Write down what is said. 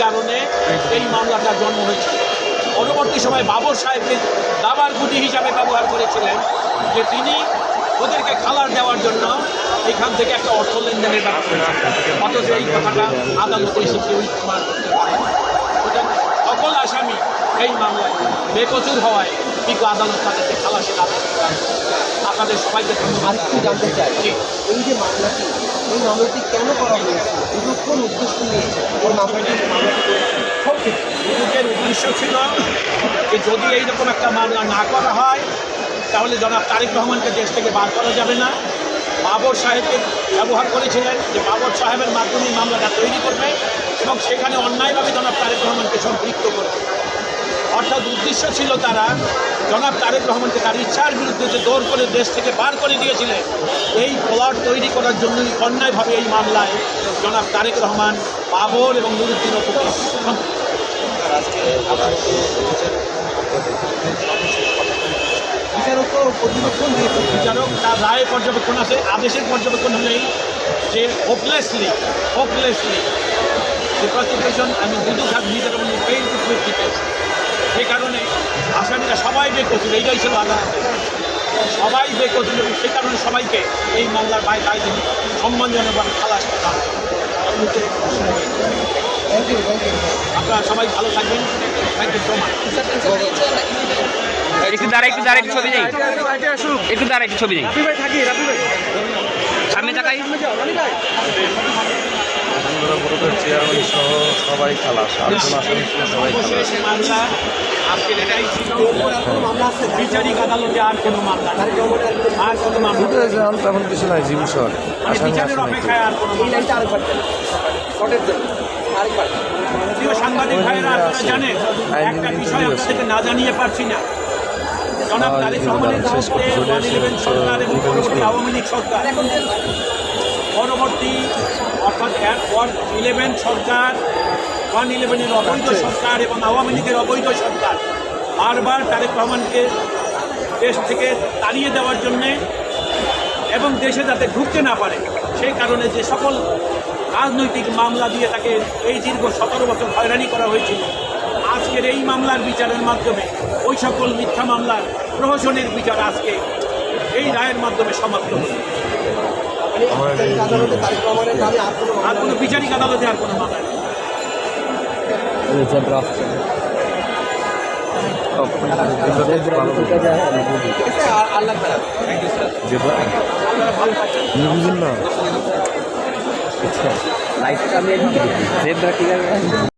কারণে এই মামলাটার জন্ম হয়েছে। পরবর্তী সময় বাবর সাহেবকে দাবার গুটি হিসাবে ব্যবহার করেছিলেন, যে তিনি ওদেরকে খালার দেওয়ার জন্য এখান থেকে একটা অর্থ লেনদেনের ব্যাপার করেছেন। অথচ এই কথাটা আদালতে এসে কেউ প্রমাণ করতে পারে। সুতরাং সকল আসামি এই মামলায় বেকসুর হওয়ায় বিজ্ঞ আদালত তাদেরকে খালাসের আদেশ দেন। আপনাদের সবাইকে ধন্যবাদ। আরেকটু জানতে চাই, এই যে মামলাটি, এই মামলাটি কেন করা হয়েছিল, দুদক কোন উদ্দেশ্য নিয়ে এই মামলাটি করেছিল? দুদকের উদ্দেশ্য ছিল যে যদি এইরকম একটা মামলা না করা হয় তাহলে জনাব তারেক রহমানকে দেশ থেকে বার করা যাবে না। বাবর সাহেবকে ব্যবহার করেছিলেন যে বাবর সাহেবের মাধ্যমে মামলাটা তৈরি করবে এবং সেখানে অন্যায়ভাবে জনাব তারেক রহমানকে সম্পৃক্ত করবে। অর্থাৎ উদ্দেশ্য ছিল তারা জনাব তারেক রহমানকে তার ইচ্ছার বিরুদ্ধে যে দৌড় করে দেশ থেকে বার করে দিয়েছিলেন, এই প্লট তৈরি করার জন্যই অন্যায়ভাবে এই মামলায় জনাব তারেক রহমান, বাবর এবং নুরুদ্দিন অপুকে বিচারক পর্যবেক্ষণ দিয়েছে, বিচারক তার রায় পর্যবেক্ষণ আছে, আদেশের পর্যবেক্ষণ হলেই যে হোপলেসলি the prosecution Dudok have neither only failed to prove the case। সেই কারণে আসামিরা সবাই বেকসুর, এইটাই ছিল আদালতে, সবাই বেকসুর এবং সেই কারণে সবাইকে এই মামলার দায় তিনি সম্মানজনকভাবে খালাস করা হয়। আপনারা সবাই ভালো থাকবেন। Thank you so much. একটু দাঁড়া একটু ছবি নেই, একটু দাঁড়া একটু ছবি নেই, সামনে তাকাই। চেয়ারম্যান সহ সবাই খালাস, আরেকজন আসামি সহ সবাই খালাস। মামলা আজকের এটাই ছিল। বিচারিক আদালতে আর কোনো মামলা নেই। আর কোনো মামলা বুঝতে যান তেমন কিছু নাই, জিবি সর মানে আসামি বিচারের আসে অপেক্ষায় আর কোনো এই মামলা লাইনটা আরেকবার দেন, শর্টের জন্য আরেকবার। প্রিয় সাংবাদিক ভাইয়েরা, আপনারা জানেন একটা বিষয় আপনাদেরকে না জানিয়ে পারছি না। জনাব তারেক রহমানের নেতৃত্বে 111 সরকার এবং পরবর্তী আওয়ামী লীগ সরকার, পরবর্তী অর্থাৎ 111 সরকার, 111-এর অবৈধ সরকার এবং আওয়ামী লীগের অবৈধ সরকার বারবার তারেক রহমানকে দেশ থেকে তাড়িয়ে দেওয়ার জন্যে এবং দেশে যাতে ঢুকতে না পারে সেই কারণে যে সকল রাজনৈতিক মামলা দিয়ে তাকে এই দীর্ঘ 17 বছর হয়রানি করা হয়েছিল, আজকের এই মামলার বিচারের মাধ্যমে ওই সকল মিথ্যা মামলার প্রহসনের বিচার আজকে এই রায়ের মাধ্যমে সমাপ্ত হল। আদালতে তারেক রহমানের নামে আর কোনো বিচারিক আদালতে আর কোনো মামলা নেই। আল্লাহ বুঝলেন না লাইফটা আমি